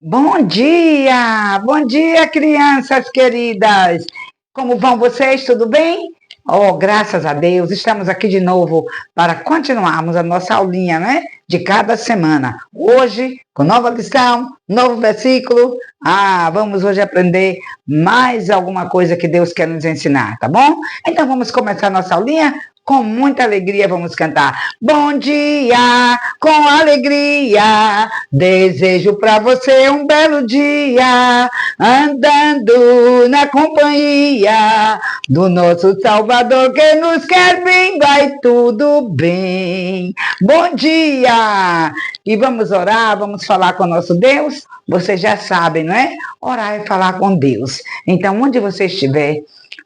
Bom dia, crianças queridas. Como vão vocês? Tudo bem? Oh, graças a Deus, estamos aqui de novo para continuarmos a nossa aulinha, né? De cada semana. Hoje, com nova lição, novo versículo. Vamos hoje aprender mais alguma coisa que Deus quer nos ensinar, tá bom? Então vamos começar a nossa aulinha? Com muita alegria vamos cantar. Bom dia, com alegria, desejo para você um belo dia, andando na companhia do nosso Salvador que nos quer bem, vai tudo bem. Bom dia! E vamos orar, vamos falar com o nosso Deus? Vocês já sabem, não é? Orar é falar com Deus. Então, onde você estiver,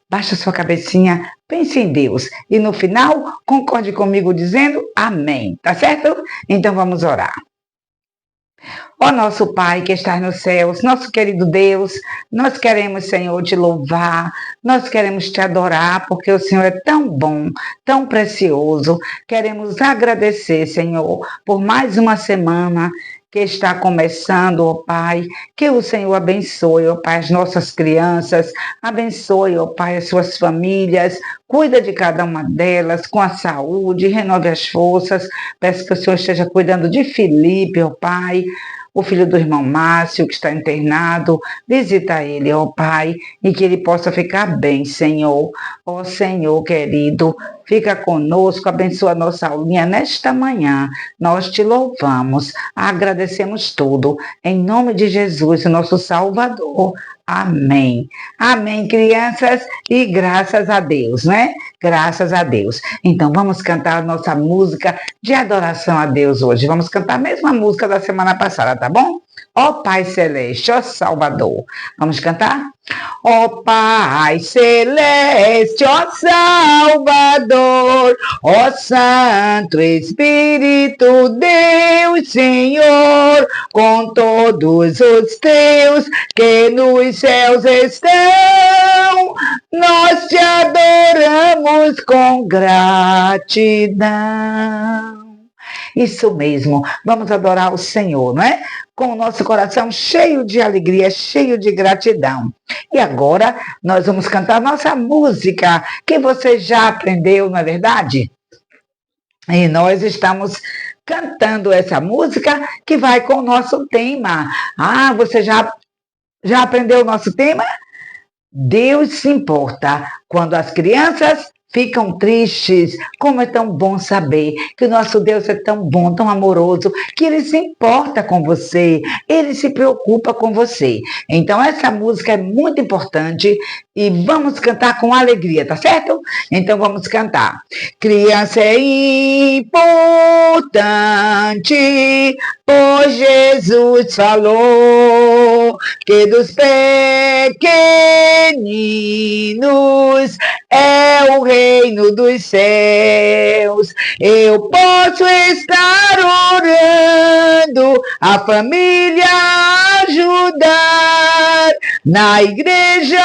baixa sua cabecinha, pense em Deus. E no final, concorde comigo dizendo amém. Tá certo? Então vamos orar. Ó nosso Pai que está nos céus, nosso querido Deus, nós queremos, Senhor, te louvar, nós queremos te adorar, porque o Senhor é tão bom, tão precioso. Queremos agradecer, Senhor, por mais uma semana que está começando, ó Pai, que o Senhor abençoe, ó Pai, as nossas crianças, abençoe, ó Pai, as suas famílias, cuida de cada uma delas com a saúde, renove as forças, peço que o Senhor esteja cuidando de Felipe, ó Pai, o filho do irmão Márcio, que está internado, visita ele, ó Pai, e que ele possa ficar bem, Senhor. Ó Senhor querido, fica conosco, abençoa a nossa aulinha nesta manhã. Nós te louvamos, agradecemos tudo, em nome de Jesus, o nosso Salvador. Amém. Amém, crianças, e graças a Deus, né? Graças a Deus. Então, vamos cantar a nossa música de adoração a Deus hoje. Vamos cantar a mesma música da semana passada, tá bom? Ó Pai Celeste, ó Salvador. Vamos cantar? Ó Pai Celeste, ó Salvador, ó Santo Espírito, Deus Senhor, com todos os teus que nos céus estão, nós te adoramos com gratidão. Isso mesmo, vamos adorar o Senhor, não é? Com o nosso coração cheio de alegria, cheio de gratidão. E agora nós vamos cantar nossa música, que você já aprendeu, não é verdade? E nós estamos cantando essa música que vai com o nosso tema. Você já aprendeu o nosso tema? Deus se importa quando as crianças ficam tristes. Como é tão bom saber que o nosso Deus é tão bom, tão amoroso, que Ele se importa com você, Ele se preocupa com você. Então essa música é muito importante e vamos cantar com alegria, tá certo? Então vamos cantar. Criança é importante, pois Jesus falou que dos pequeninos é o reino dos céus. Eu posso estar orando, a família ajudar, na igreja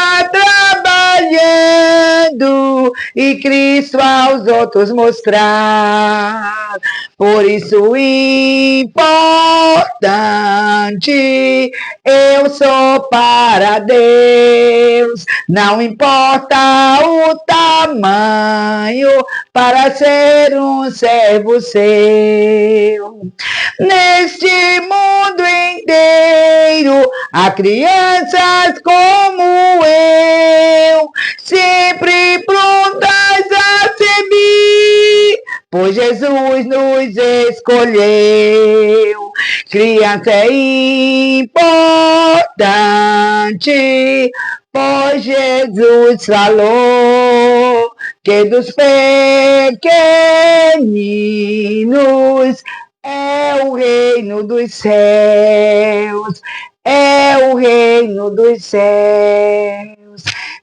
trabalhando e Cristo aos outros mostrar. Por isso importante eu sou para Deus, não importa o tamanho, para ser um servo seu. Neste mundo inteiro há crianças como eu, sempre prontas a servir, pois Jesus nos escolheu. Criança é importante, pois Jesus falou que dos pequeninos é o reino dos céus, é o reino dos céus.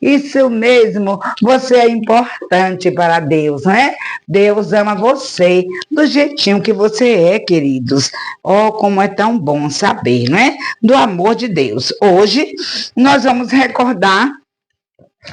Isso mesmo, você é importante para Deus, né? Deus ama você do jeitinho que você é, queridos. Oh, como é tão bom saber, né? Do amor de Deus. Hoje nós vamos recordar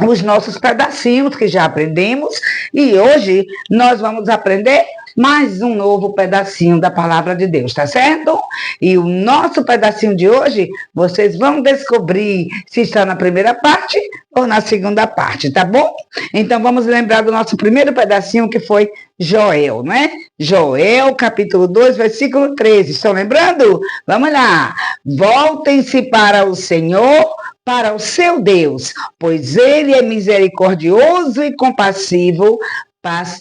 os nossos pedacinhos que já aprendemos e hoje nós vamos aprender mais um novo pedacinho da palavra de Deus, tá certo? E o nosso pedacinho de hoje, vocês vão descobrir se está na primeira parte ou na segunda parte, tá bom? Então vamos lembrar do nosso primeiro pedacinho, que foi Joel, não é? Joel, capítulo 2, versículo 13. Estão lembrando? Vamos lá. Voltem-se para o Senhor, para o seu Deus, pois ele é misericordioso e compassivo,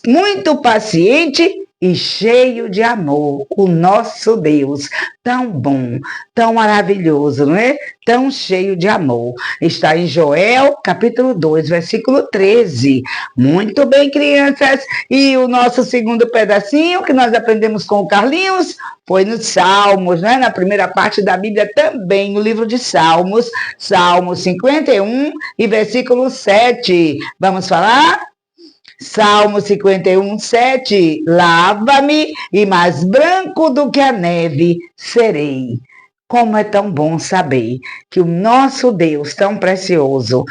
muito paciente e cheio de amor. O nosso Deus, tão bom, tão maravilhoso, não é? Tão cheio de amor. Está em Joel, capítulo 2, versículo 13. Muito bem, crianças. E o nosso segundo pedacinho, que nós aprendemos com o Carlinhos, foi nos Salmos, né? Na primeira parte da Bíblia também, no livro de Salmos, Salmo 51 e versículo 7. Vamos falar? Salmo 51, 7. Lava-me e mais branco do que a neve serei. Como é tão bom saber que o nosso Deus tão precioso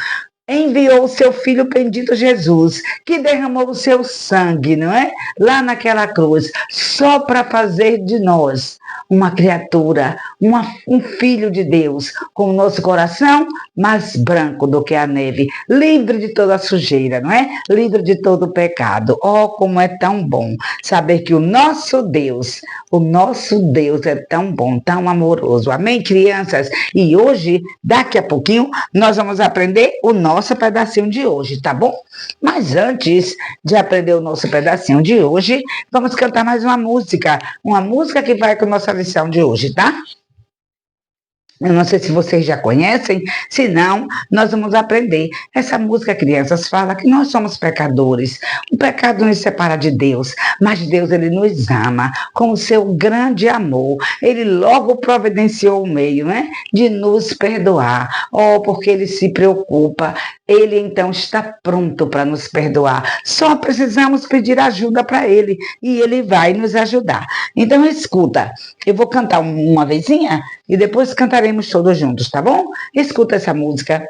enviou o seu Filho bendito Jesus, que derramou o seu sangue, não é? Lá naquela cruz, só para fazer de nós uma criatura, um filho de Deus, com o nosso coração mais branco do que a neve, livre de toda a sujeira, não é? Livre de todo o pecado. Oh, como é tão bom saber que o nosso Deus é tão bom, tão amoroso. Amém, crianças? E hoje, daqui a pouquinho, nós vamos aprender o nosso pedacinho de hoje, tá bom? Mas antes de aprender o nosso pedacinho de hoje, vamos cantar mais uma música que vai com a nossa lição de hoje, tá? Eu não sei se vocês já conhecem, se não, nós vamos aprender. Essa música, crianças, fala que nós somos pecadores. O pecado nos separa de Deus, mas Deus, ele nos ama com o seu grande amor. Ele logo providenciou o meio, né, de nos perdoar. Oh, porque ele se preocupa. Ele, então, está pronto para nos perdoar. Só precisamos pedir ajuda para ele e ele vai nos ajudar. Então, escuta, eu vou cantar uma vezinha e depois cantaremos todos juntos, tá bom? Escuta essa música.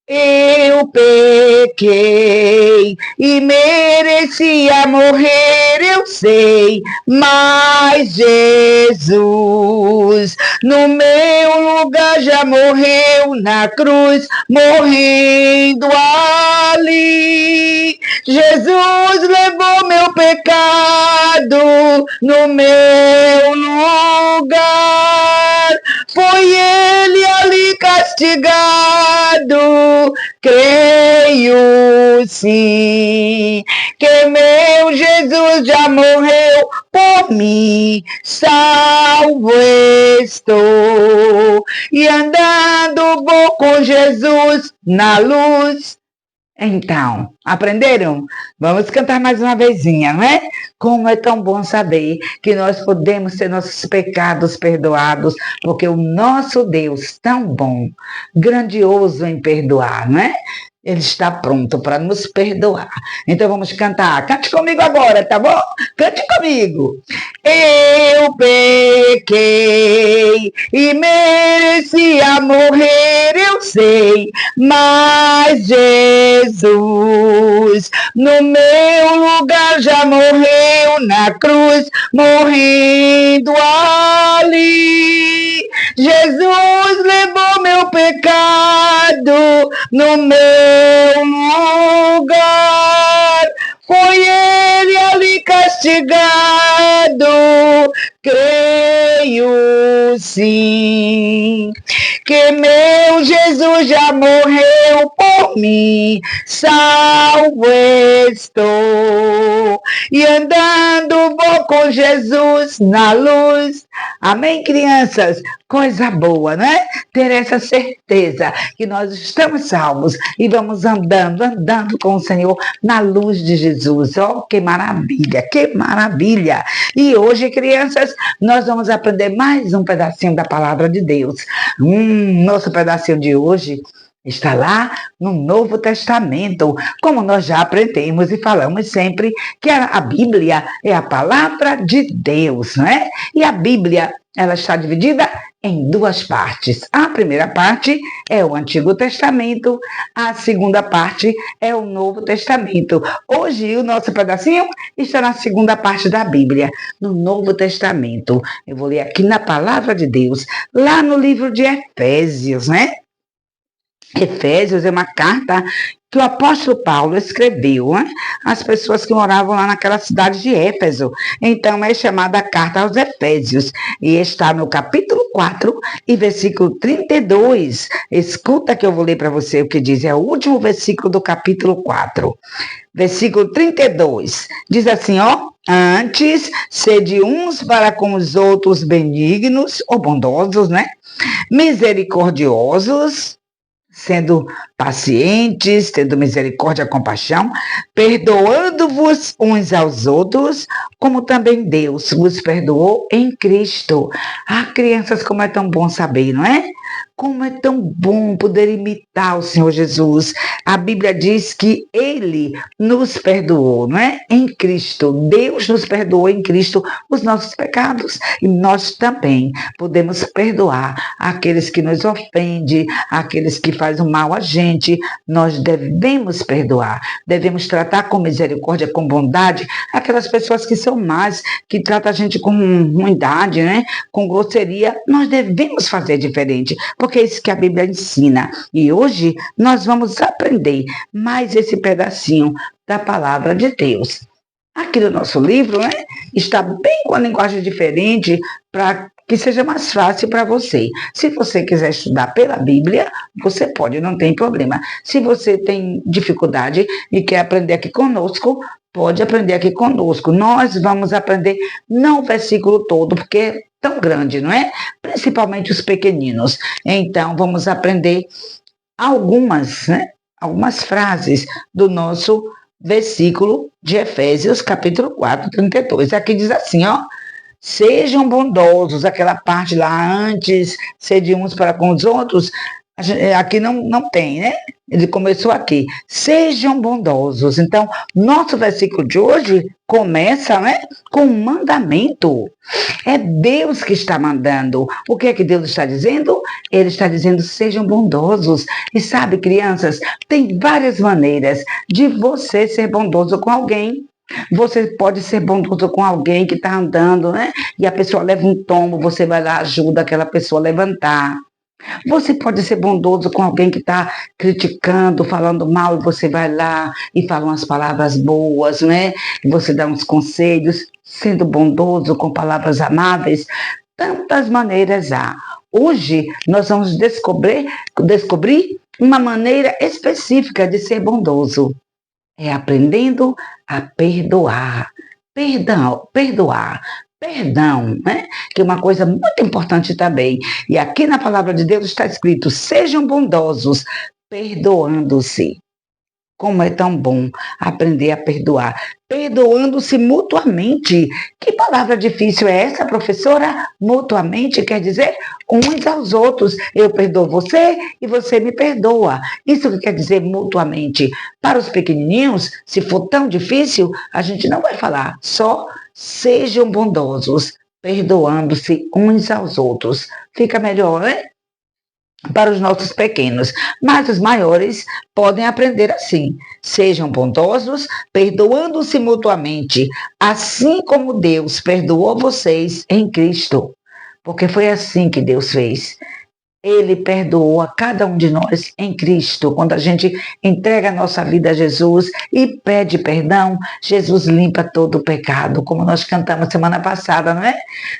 Eu pequei e merecia morrer, eu sei, mas Jesus no meu lugar já morreu na cruz, morrendo ali. Jesus levou meu pecado no meu lugar, foi ele ali castigado. Creio sim que meu Jesus já morreu por mim, salvo estou, e andando vou com Jesus na luz. Então, aprenderam? Vamos cantar mais uma vezinha, não é? Como é tão bom saber que nós podemos ter nossos pecados perdoados, porque o nosso Deus, tão bom, grandioso em perdoar, não é? Ele está pronto para nos perdoar. Então vamos cantar. Cante comigo agora, tá bom? Cante comigo. Eu pequei e merecia morrer, eu sei, mas Jesus no meu lugar já morreu na cruz, morrendo ali. Jesus levou meu pecado no meu lugar, foi ele ali castigado. Creio sim que meu Jesus já morreu por mim, salvo estou, e andando vou com Jesus na luz. Amém, crianças? Coisa boa, não é? Ter essa certeza que nós estamos salvos e vamos andando com o Senhor na luz de Jesus. Oh, que maravilha, que maravilha! E hoje, crianças, nós vamos aprender mais um pedacinho da palavra de Deus. Nosso pedacinho de hoje Está lá no Novo Testamento, como nós já aprendemos e falamos sempre que a Bíblia é a palavra de Deus, não é? E a Bíblia, ela está dividida em duas partes. A primeira parte é o Antigo Testamento, a segunda parte é o Novo Testamento. Hoje o nosso pedacinho está na segunda parte da Bíblia, no Novo Testamento. Eu vou ler aqui na palavra de Deus, lá no livro de Efésios, né? Efésios é uma carta que o apóstolo Paulo escreveu, né, às pessoas que moravam lá naquela cidade de Éfeso. Então, é chamada a carta aos Efésios. E está no capítulo 4 e versículo 32. Escuta que eu vou ler para você o que diz. É o último versículo do capítulo 4. Versículo 32. Diz assim, ó. Antes, sede uns para com os outros benignos, ou bondosos, né? Misericordiosos, sendo pacientes, tendo misericórdia e compaixão, perdoando-vos uns aos outros, como também Deus vos perdoou em Cristo. Ah, crianças, como é tão bom saber, não é? Como é tão bom poder imitar o Senhor Jesus. A Bíblia diz que Ele nos perdoou, não é? Em Cristo. Deus nos perdoou em Cristo os nossos pecados. E nós também podemos perdoar aqueles que nos ofendem, aqueles que fazem mal a gente. Nós devemos perdoar. Devemos tratar com misericórdia, com bondade, aquelas pessoas que são más, que tratam a gente com ruindade, né? Com grosseria. Nós devemos fazer diferente, porque é isso que a Bíblia ensina. E hoje nós vamos aprender mais esse pedacinho da palavra de Deus. Aqui no nosso livro, né, está bem com a linguagem diferente para que seja mais fácil para você. Se você quiser estudar pela Bíblia, você pode, não tem problema. Se você tem dificuldade e quer aprender aqui conosco, pode aprender aqui conosco. Nós vamos aprender não o versículo todo, porque é tão grande, não é? Principalmente os pequeninos. Então, vamos aprender algumas, né? Algumas frases do nosso versículo de Efésios, capítulo 4, 32. Aqui diz assim, ó. Sejam bondosos, aquela parte lá antes, sede uns para com os outros, aqui não tem, né? Ele começou aqui. Sejam bondosos. Então, nosso versículo de hoje começa, né, com um mandamento. É Deus que está mandando. O que é que Deus está dizendo? Ele está dizendo, sejam bondosos. E sabe, crianças, tem várias maneiras de você ser bondoso com alguém. Você pode ser bondoso com alguém que está andando, né? E a pessoa leva um tombo, você vai lá, ajuda aquela pessoa a levantar. Você pode ser bondoso com alguém que está criticando, falando mal, e você vai lá e fala umas palavras boas, né? E você dá uns conselhos, sendo bondoso com palavras amáveis. Tantas maneiras há. Hoje nós vamos descobrir uma maneira específica de ser bondoso. É aprendendo a perdoar. Perdão, né? Que é uma coisa muito importante também. E aqui na palavra de Deus está escrito, sejam bondosos, perdoando-se. Como é tão bom aprender a perdoar. Perdoando-se mutuamente. Que palavra difícil é essa, professora? Mutuamente quer dizer uns aos outros. Eu perdoo você e você me perdoa. Isso que quer dizer mutuamente. Para os pequenininhos, se for tão difícil, a gente não vai falar. Só sejam bondosos, perdoando-se uns aos outros. Fica melhor, né? Para os nossos pequenos, mas os maiores podem aprender assim. Sejam bondosos, perdoando-se mutuamente, assim como Deus perdoou vocês em Cristo. Porque foi assim que Deus fez. Ele perdoou a cada um de nós em Cristo. Quando a gente entrega a nossa vida a Jesus e pede perdão, Jesus limpa todo o pecado, como nós cantamos semana passada, não é?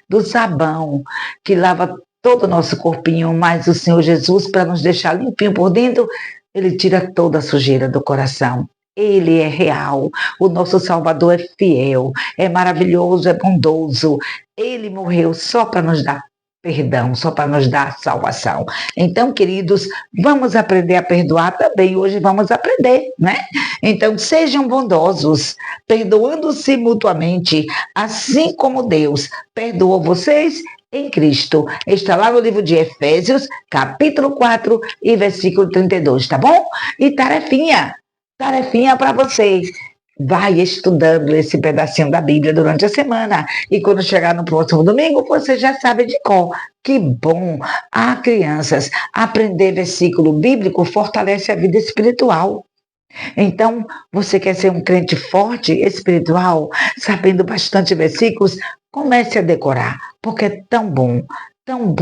Do sabão, que lava todo o nosso corpinho, mas o Senhor Jesus, para nos deixar limpinho por dentro, Ele tira toda a sujeira do coração. Ele é real, o nosso Salvador é fiel, é maravilhoso, é bondoso. Ele morreu só para nos dar perdão, só para nos dar salvação. Então, queridos, vamos aprender a perdoar também. Hoje vamos aprender, né? Então, sejam bondosos, perdoando-se mutuamente, assim como Deus perdoou vocês em Cristo. Está lá no livro de Efésios, capítulo 4 e versículo 32, tá bom? E tarefinha para vocês. Vai estudando esse pedacinho da Bíblia durante a semana. E quando chegar no próximo domingo, você já sabe de cor. Que bom! Crianças, aprender versículo bíblico fortalece a vida espiritual. Então, você quer ser um crente forte, espiritual, sabendo bastante versículos? Comece a decorar, porque é tão bom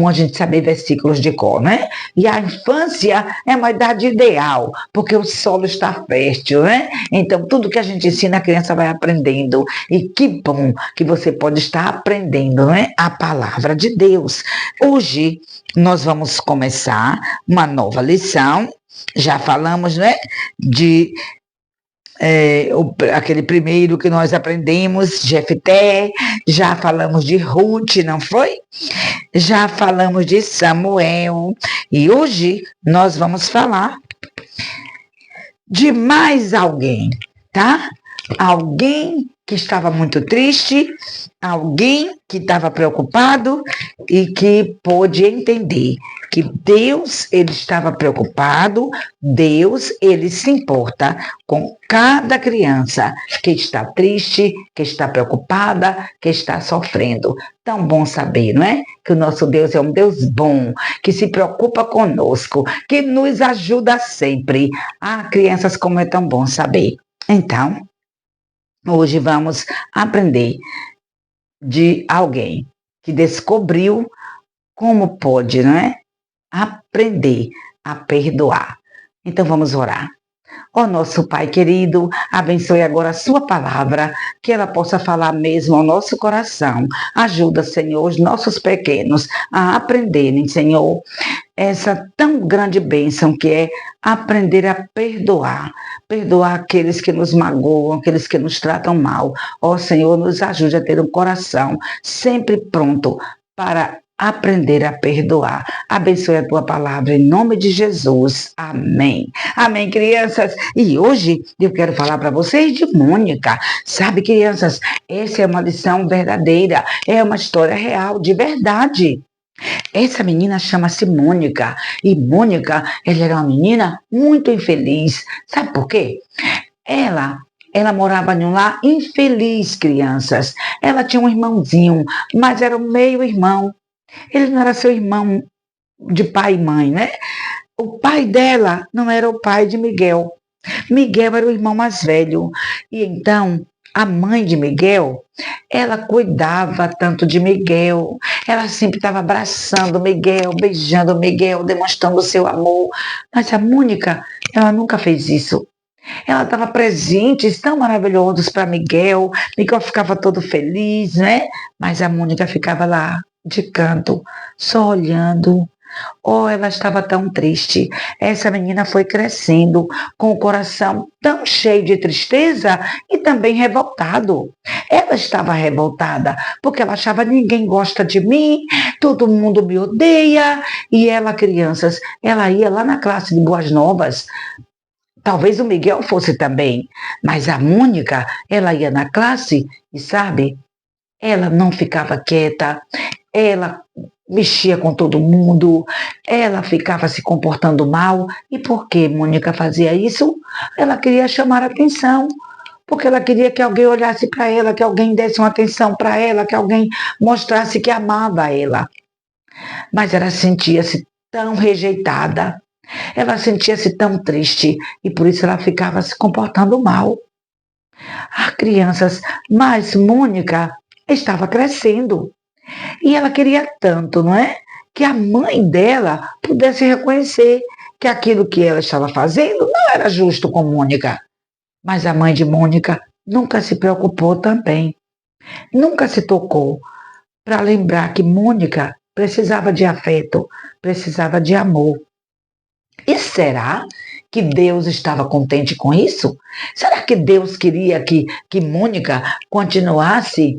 a gente saber versículos de cor, né? E a infância é uma idade ideal, porque o solo está fértil, né? Então, tudo que a gente ensina, a criança vai aprendendo. E que bom que você pode estar aprendendo, né? A palavra de Deus. Hoje, nós vamos começar uma nova lição. Já falamos, né, de aquele primeiro que nós aprendemos, Jefté, já falamos de Ruth, não foi? Já falamos de Samuel, e hoje nós vamos falar de mais alguém, tá? Alguém que estava muito triste, alguém que estava preocupado e que pôde entender que Deus, ele estava preocupado, Deus, ele se importa com cada criança que está triste, que está preocupada, que está sofrendo. Tão bom saber, não é? Que o nosso Deus é um Deus bom, que se preocupa conosco, que nos ajuda sempre. Crianças, como é tão bom saber. Então, hoje vamos aprender de alguém que descobriu como pode, não é? Aprender a perdoar. Então vamos orar. Ó nosso Pai querido, abençoe agora a sua palavra, que ela possa falar mesmo ao nosso coração. Ajuda, Senhor, os nossos pequenos a aprenderem, Senhor, essa tão grande bênção que é aprender a perdoar. Perdoar aqueles que nos magoam, aqueles que nos tratam mal. Ó Senhor, nos ajude a ter um coração sempre pronto para aprender a perdoar. Abençoe a tua palavra em nome de Jesus. Amém. Amém, crianças. E hoje eu quero falar para vocês de Mônica. Sabe, crianças, essa é uma lição verdadeira. É uma história real, de verdade. Essa menina chama-se Mônica. E Mônica, ela era uma menina muito infeliz. Sabe por quê? Ela morava em um lar infeliz, crianças. Ela tinha um irmãozinho, mas era um meio-irmão. Ele não era seu irmão de pai e mãe, né? O pai dela não era o pai de Miguel. Miguel era o irmão mais velho. E então, a mãe de Miguel, ela cuidava tanto de Miguel. Ela sempre estava abraçando Miguel, beijando Miguel, demonstrando o seu amor. Mas a Mônica, ela nunca fez isso. Ela estava presentes tão maravilhosos para Miguel. Miguel ficava todo feliz, né? Mas a Mônica ficava lá de canto, só olhando. Ela estava tão triste. Essa menina foi crescendo com o coração tão cheio de tristeza e também revoltado. Ela estava revoltada porque ela achava ninguém gosta de mim, todo mundo me odeia. E ela, crianças, ela ia lá na classe de Boas Novas. Talvez o Miguel fosse também, mas a Mônica, ela ia na classe e, sabe, ela não ficava quieta, ela mexia com todo mundo, ela ficava se comportando mal. E por que Mônica fazia isso? Ela queria chamar a atenção, porque ela queria que alguém olhasse para ela, que alguém desse uma atenção para ela, que alguém mostrasse que amava ela. Mas ela sentia-se tão rejeitada, ela sentia-se tão triste, e por isso ela ficava se comportando mal. Crianças, mas Mônica estava crescendo. E ela queria tanto, não é? Que a mãe dela pudesse reconhecer que aquilo que ela estava fazendo não era justo com Mônica. Mas a mãe de Mônica nunca se preocupou também. Nunca se tocou para lembrar que Mônica precisava de afeto, precisava de amor. E será que Deus estava contente com isso? Será que Deus queria que Mônica continuasse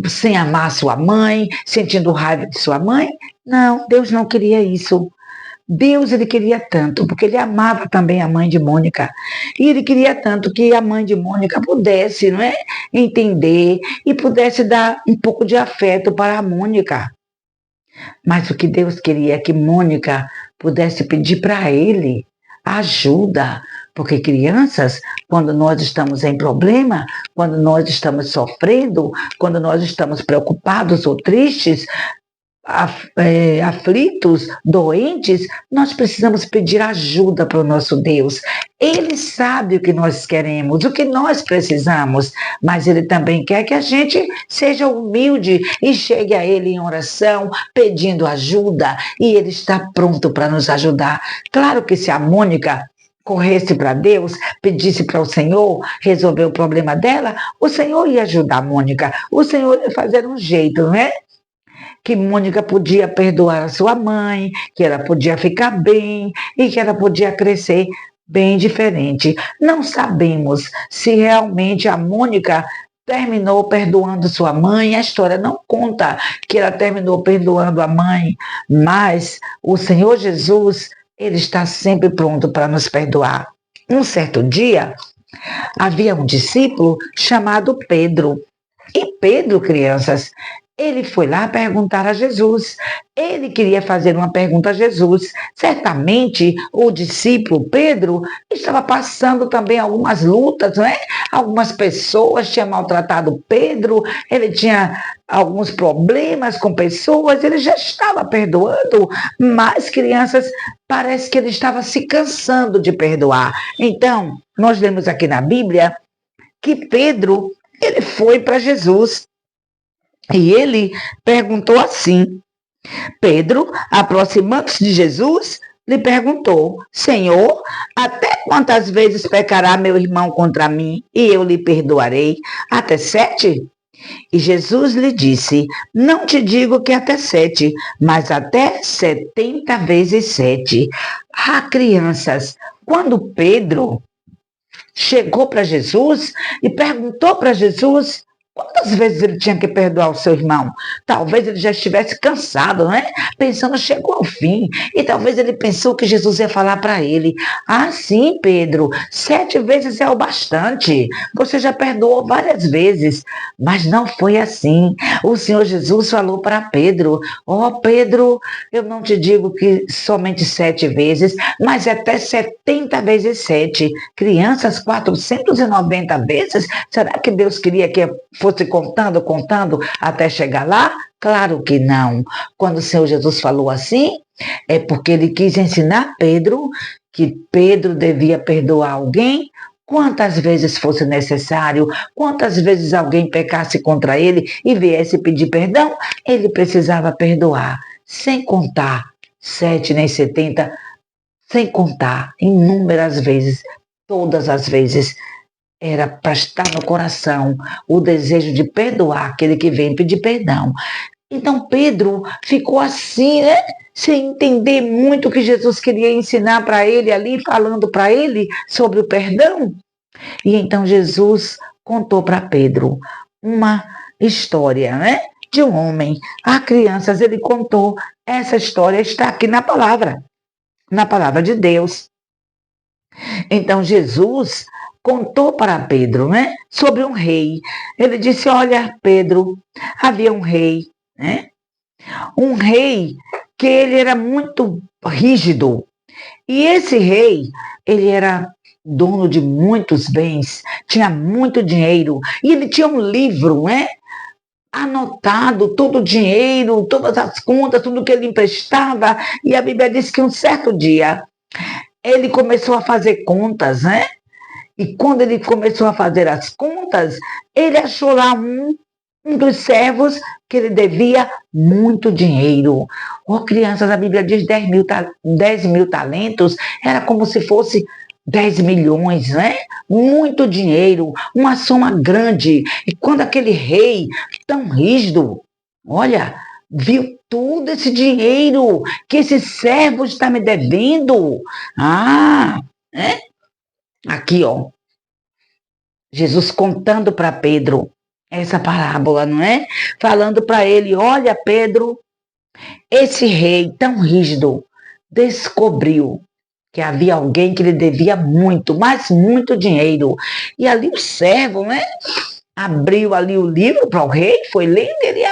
sem amar sua mãe, sentindo raiva de sua mãe? Não, Deus não queria isso. Deus, ele queria tanto, porque ele amava também a mãe de Mônica. E ele queria tanto que a mãe de Mônica pudesse, não é, entender e pudesse dar um pouco de afeto para a Mônica. Mas o que Deus queria é que Mônica pudesse pedir para ele ajuda. Porque crianças, quando nós estamos em problema, quando nós estamos sofrendo, quando nós estamos preocupados ou tristes, aflitos, doentes, nós precisamos pedir ajuda para o nosso Deus. Ele sabe o que nós queremos, o que nós precisamos, mas Ele também quer que a gente seja humilde e chegue a Ele em oração, pedindo ajuda, e Ele está pronto para nos ajudar. Claro que se a Mônica corresse para Deus, pedisse para o Senhor resolver o problema dela, o Senhor ia ajudar a Mônica, o Senhor ia fazer um jeito, não é? Que Mônica podia perdoar a sua mãe, que ela podia ficar bem e que ela podia crescer bem diferente. Não sabemos se realmente a Mônica terminou perdoando sua mãe, a história não conta que ela terminou perdoando a mãe, mas o Senhor Jesus, Ele está sempre pronto para nos perdoar. Um certo dia, havia um discípulo chamado Pedro. E Pedro, crianças, ele foi lá perguntar a Jesus. Ele queria fazer uma pergunta a Jesus. Certamente o discípulo Pedro estava passando também algumas lutas, não é? Algumas pessoas tinham maltratado Pedro, ele tinha alguns problemas com pessoas, ele já estava perdoando, mas, crianças, parece que ele estava se cansando de perdoar. Então, nós lemos aqui na Bíblia que Pedro, ele foi para Jesus. E ele perguntou assim. Pedro, aproximando-se de Jesus, lhe perguntou: Senhor, até quantas vezes pecará meu irmão contra mim e eu lhe perdoarei? Até 7? E Jesus lhe disse: Não te digo que até 7, mas até 70 vezes 7. Ah, crianças, quando Pedro chegou para Jesus e perguntou para Jesus quantas vezes ele tinha que perdoar o seu irmão. Talvez ele já estivesse cansado, né? Pensando, chegou ao fim. E talvez ele pensou que Jesus ia falar para ele: Ah, sim, Pedro, 7 vezes é o bastante. Você já perdoou várias vezes. Mas não foi assim. O Senhor Jesus falou para Pedro: Ó, Pedro, eu não te digo que somente 7 vezes, mas até 70 vezes 7. Crianças, 490 vezes? Será que Deus queria que fosse contando até chegar lá? Claro que não. Quando o Senhor Jesus falou assim, é porque ele quis ensinar Pedro que Pedro devia perdoar alguém quantas vezes fosse necessário, quantas vezes alguém pecasse contra ele e viesse pedir perdão, ele precisava perdoar, sem contar 7 nem 70, sem contar inúmeras vezes, todas as vezes. Era para estar no coração o desejo de perdoar aquele que vem pedir perdão. Então Pedro ficou assim, né? Sem entender muito o que Jesus queria ensinar para ele ali, falando para ele sobre o perdão. E então Jesus contou para Pedro uma história, né? De um homem. A crianças, ele contou. Essa história está aqui na palavra de Deus. Então Jesus contou para Pedro, né, sobre um rei. Ele disse: Olha, Pedro, havia um rei, né? Um rei que ele era muito rígido. E esse rei, ele era dono de muitos bens, tinha muito dinheiro, e ele tinha um livro, né? Anotado todo o dinheiro, todas as contas, tudo que ele emprestava, e a Bíblia diz que um certo dia ele começou a fazer contas, né? E quando ele começou a fazer as contas, ele achou lá um dos servos que ele devia muito dinheiro. Crianças, a Bíblia diz 10 mil talentos, era como se fosse 10 milhões, né? Muito dinheiro, uma soma grande. E quando aquele rei, tão rígido, olha, viu todo esse dinheiro que esse servo está me devendo. Né? Aqui, ó, Jesus contando para Pedro essa parábola, não é? Falando para ele: Olha, Pedro, esse rei tão rígido descobriu que havia alguém que lhe devia muito, mas muito dinheiro. E ali o servo, né? Abriu ali o livro para o rei, foi lendo, ele,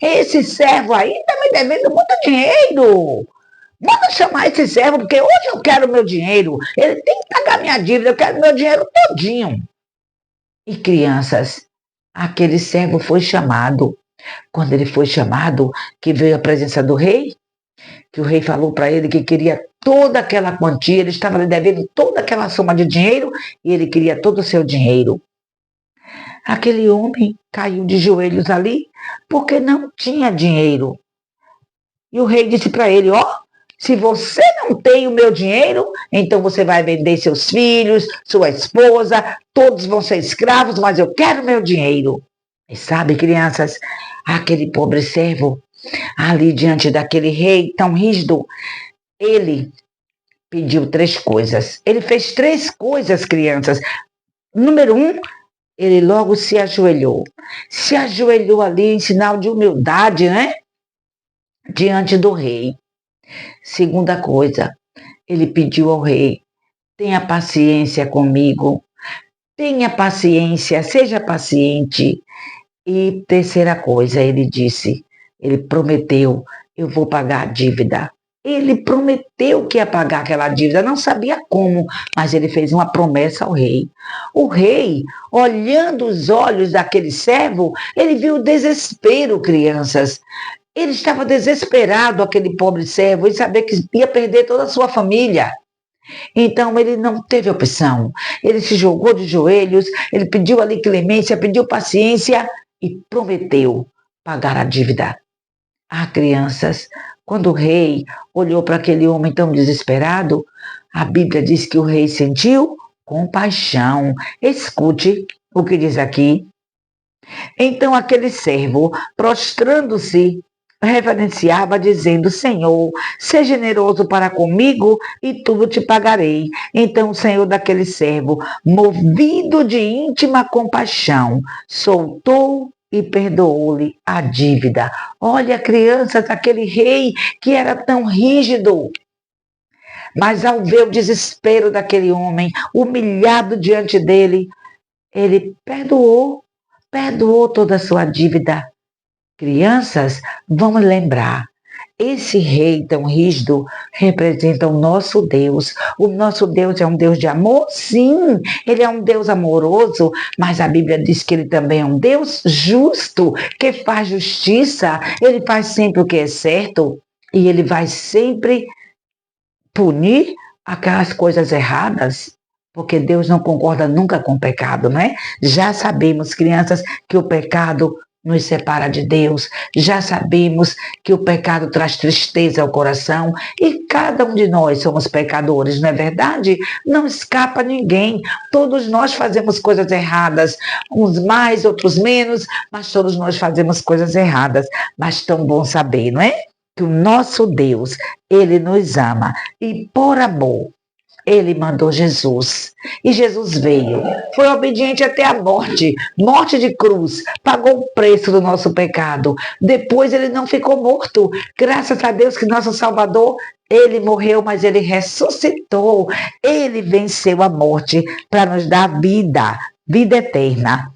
esse servo aí está me devendo muito dinheiro. Manda chamar esse servo, porque hoje eu quero meu dinheiro. Ele tem que pagar minha dívida, eu quero meu dinheiro todinho. E crianças, aquele servo foi chamado. Quando ele foi chamado, que veio à presença do rei, que o rei falou para ele que queria toda aquela quantia, ele estava lhe devendo toda aquela soma de dinheiro e ele queria todo o seu dinheiro. Aquele homem caiu de joelhos ali porque não tinha dinheiro. E o rei disse para ele, se você não tem o meu dinheiro, então você vai vender seus filhos, sua esposa, todos vão ser escravos, mas eu quero meu dinheiro. E sabe, crianças, aquele pobre servo, ali diante daquele rei tão rígido, ele pediu 3 coisas. Ele fez 3 coisas, crianças. Número 1, ele logo se ajoelhou. Se ajoelhou ali em sinal de humildade, né? Diante do rei. Segunda coisa, ele pediu ao rei, tenha paciência comigo, tenha paciência, seja paciente. E terceira coisa, ele disse, ele prometeu, eu vou pagar a dívida. Ele prometeu que ia pagar aquela dívida, não sabia como, mas ele fez uma promessa ao rei. O rei, olhando os olhos daquele servo, ele viu o desespero, crianças. Ele estava desesperado, aquele pobre servo, em saber que ia perder toda a sua família. Então ele não teve opção. Ele se jogou de joelhos, ele pediu ali clemência, pediu paciência e prometeu pagar a dívida. Crianças, quando o rei olhou para aquele homem tão desesperado, a Bíblia diz que o rei sentiu compaixão. Escute o que diz aqui. Então aquele servo, prostrando-se, reverenciava, dizendo, Senhor, seja generoso para comigo e tudo te pagarei. Então o Senhor daquele servo, movido de íntima compaixão, soltou e perdoou-lhe a dívida. Olha, crianças, aquele rei que era tão rígido, mas ao ver o desespero daquele homem, humilhado diante dele, ele perdoou toda a sua dívida. Crianças, vamos lembrar, esse rei tão rígido representa o nosso Deus. O nosso Deus é um Deus de amor? Sim, ele é um Deus amoroso, mas a Bíblia diz que ele também é um Deus justo, que faz justiça, ele faz sempre o que é certo e ele vai sempre punir aquelas coisas erradas. Porque Deus não concorda nunca com o pecado, não é? Já sabemos, crianças, que o pecado nos separa de Deus. Já sabemos que o pecado traz tristeza ao coração e cada um de nós somos pecadores, não é verdade? Não escapa ninguém. Todos nós fazemos coisas erradas, uns mais, outros menos, mas todos nós fazemos coisas erradas. Mas tão bom saber, não é? Que o nosso Deus, ele nos ama e por amor, ele mandou Jesus. E Jesus veio. Foi obediente até a morte. Morte de cruz. Pagou o preço do nosso pecado. Depois ele não ficou morto. Graças a Deus que nosso Salvador, ele morreu, mas ele ressuscitou. Ele venceu a morte para nos dar vida. Vida eterna.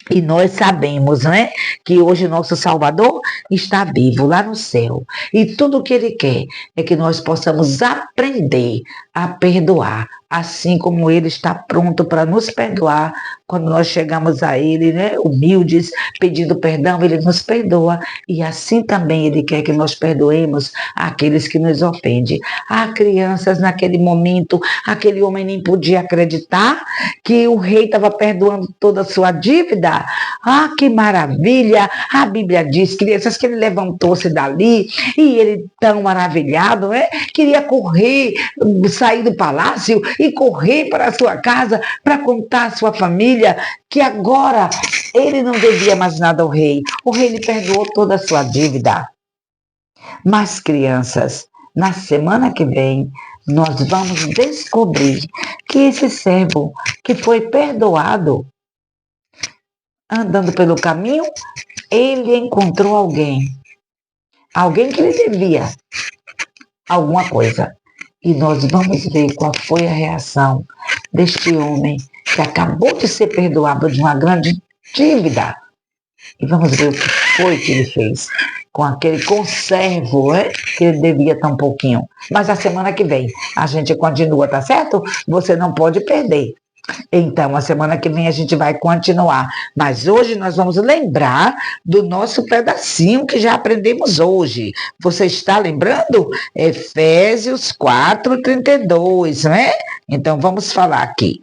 E nós sabemos, né, que hoje o nosso Salvador está vivo lá no céu. E tudo o que ele quer é que nós possamos aprender a perdoar, assim como ele está pronto para nos perdoar quando nós chegamos a ele, né, humildes, pedindo perdão, ele nos perdoa. E assim também ele quer que nós perdoemos aqueles que nos ofendem. Crianças, naquele momento, aquele homem nem podia acreditar que o rei estava perdoando toda a sua dívida. Que maravilha! A Bíblia diz, crianças, que ele levantou-se dali e ele, tão maravilhado, né, queria correr, sair do palácio e correr para a sua casa para contar à sua família que agora ele não devia mais nada ao rei. O rei lhe perdoou toda a sua dívida. Mas, crianças, na semana que vem, nós vamos descobrir que esse servo que foi perdoado, andando pelo caminho, ele encontrou alguém que lhe devia alguma coisa. E nós vamos ver qual foi a reação deste homem que acabou de ser perdoado de uma grande dívida. E vamos ver o que foi que ele fez com aquele conservo, que ele devia tão pouquinho. Mas a semana que vem a gente continua, tá certo? Você não pode perder. Então, a semana que vem a gente vai continuar. Mas hoje nós vamos lembrar do nosso pedacinho que já aprendemos hoje. Você está lembrando? Efésios 4:32, né? Então, vamos falar aqui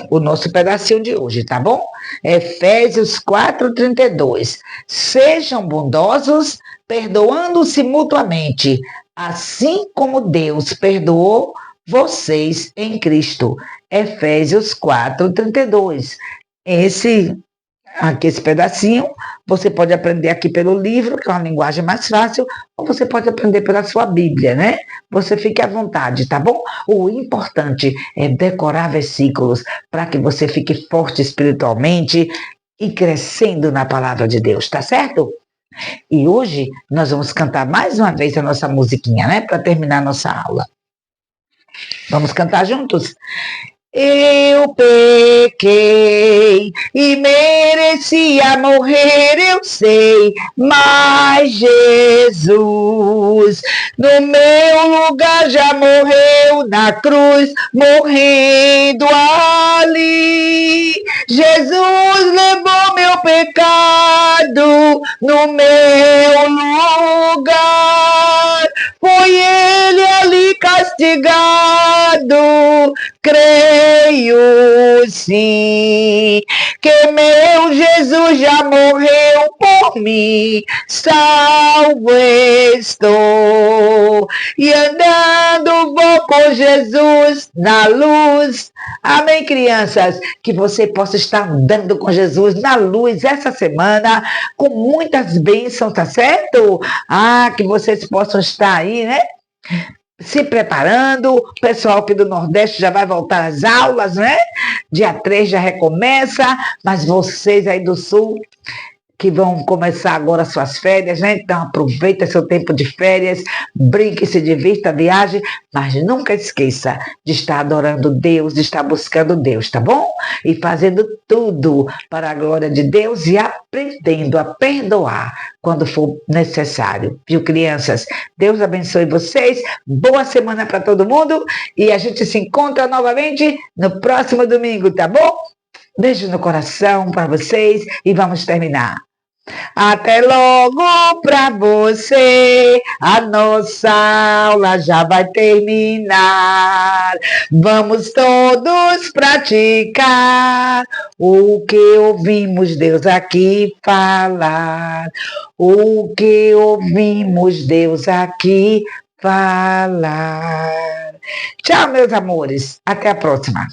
o nosso pedacinho de hoje, tá bom? Efésios 4:32. Sejam bondosos, perdoando-se mutuamente, assim como Deus perdoou vocês em Cristo. Efésios 4:32. Esse pedacinho, você pode aprender aqui pelo livro, que é uma linguagem mais fácil, ou você pode aprender pela sua Bíblia, né? Você fique à vontade, tá bom? O importante é decorar versículos para que você fique forte espiritualmente e crescendo na palavra de Deus, tá certo? E hoje nós vamos cantar mais uma vez a nossa musiquinha, né? Para terminar a nossa aula. Vamos cantar juntos? Eu pequei e merecia morrer, eu sei, mas Jesus no meu lugar já morreu na cruz, morrendo ali. Jesus levou meu pecado no meu lugar, foi ele ali castigado. Creio sim que meu Jesus já morreu por mim, salvo estou e andando vou com Jesus na luz. Amém, crianças? Que você possa estar andando com Jesus na luz essa semana com muitas bênçãos, tá certo? Que vocês possam estar aí, né? Se preparando, o pessoal aqui do Nordeste já vai voltar às aulas, né? Dia 3 já recomeça, mas vocês aí do Sul, que vão começar agora suas férias, né? Então aproveita seu tempo de férias, brinque, se divirta, viaje, mas nunca esqueça de estar adorando Deus, de estar buscando Deus, tá bom? E fazendo tudo para a glória de Deus e aprendendo a perdoar quando for necessário. Viu, crianças? Deus abençoe vocês, boa semana para todo mundo e a gente se encontra novamente no próximo domingo, tá bom? Beijo no coração para vocês e vamos terminar. Até logo pra você, a nossa aula já vai terminar. Vamos todos praticar o que ouvimos Deus aqui falar. O que ouvimos Deus aqui falar. Tchau, meus amores. Até a próxima.